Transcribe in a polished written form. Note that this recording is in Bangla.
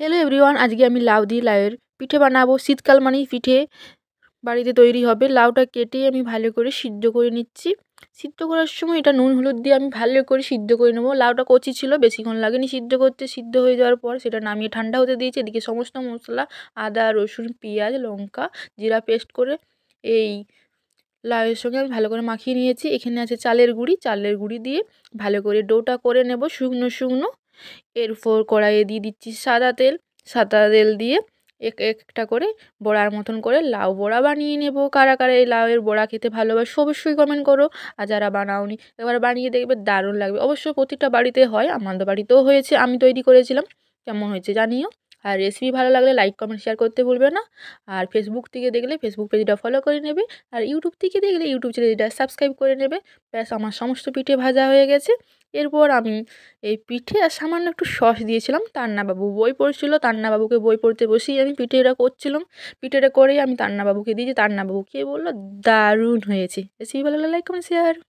হ্যালো এভরিওয়ান, আজকে আমি লাউ দিয়ে লাউয়ের পিঠে বানাবো। শীতকাল মানেই পিঠে বাড়িতে তৈরি হবে। লাউটা কেটে আমি ভালো করে সিদ্ধ করে নিচ্ছি। সিদ্ধ করার সময় এটা নুন হলুদ দিয়ে আমি ভালো করে সিদ্ধ করে নেবো। লাউটা কচি ছিল, বেশিক্ষণ লাগেনি সিদ্ধ করতে। সিদ্ধ হয়ে যাওয়ার পর সেটা নামিয়ে ঠান্ডা হতে দিয়েছি। এদিকে সমস্ত মশলা আদা রসুন পেঁয়াজ লঙ্কা জিরা পেস্ট করে এই লাউয়ের সঙ্গে আমি ভালো করে মাখিয়ে নিয়েছি। এখানে আছে চালের গুঁড়ি, চালের গুঁড়ি দিয়ে ভালো করে ডোটা করে নেব শুকনো শুকনো। এরপর কড়াইয়ে দিয়ে দিচ্ছি সাদা তেল। সাদা তেল দিয়ে একটা করে বড়ার মতন করে লাউ বড়া বানিয়ে নেব। কারা কারা এই লাউয়ের বড়া খেতে ভালোবাসো অবশ্যই কমেন্ট করো। আর যারা বানাওনি এবার বানিয়ে দেখবে, দারুণ লাগবে। অবশ্য প্রতিটা বাড়িতে হয়, আমাদের বাড়িতেও হয়েছে, আমি তৈরি করেছিলাম। কেমন হয়েছে জানিও। আর রেসিপি ভালো লাগলে লাইক কমেন্ট শেয়ার করতে ভুলবে না। আর ফেসবুক থেকে দেখলে ফেসবুক পেজটা ফলো করে নেবে। আর ইউটিউব থেকে দেখলে ইউটিউব চ্যানেলটা সাবস্ক্রাইব করে নেবে। ব্যাস, আমার সমস্ত পিঠে ভাজা হয়ে গেছে। এরপর আমি এই পিঠে আর সামান্য একটু সস দিয়েছিলাম। তান্নাবাবু বই পড়ছিল, তান্নাবাবুকে বই পড়তে বসেই আমি পিঠেটা করছিলাম। পিঠেটা করেই আমি তান্নাবাবুকে দিয়েছি। তান্নাবাবু খেয়ে বলল দারুণ হয়েছে। রেসিপি ভালো লাগলে লাইক কমেন্ট শেয়ার।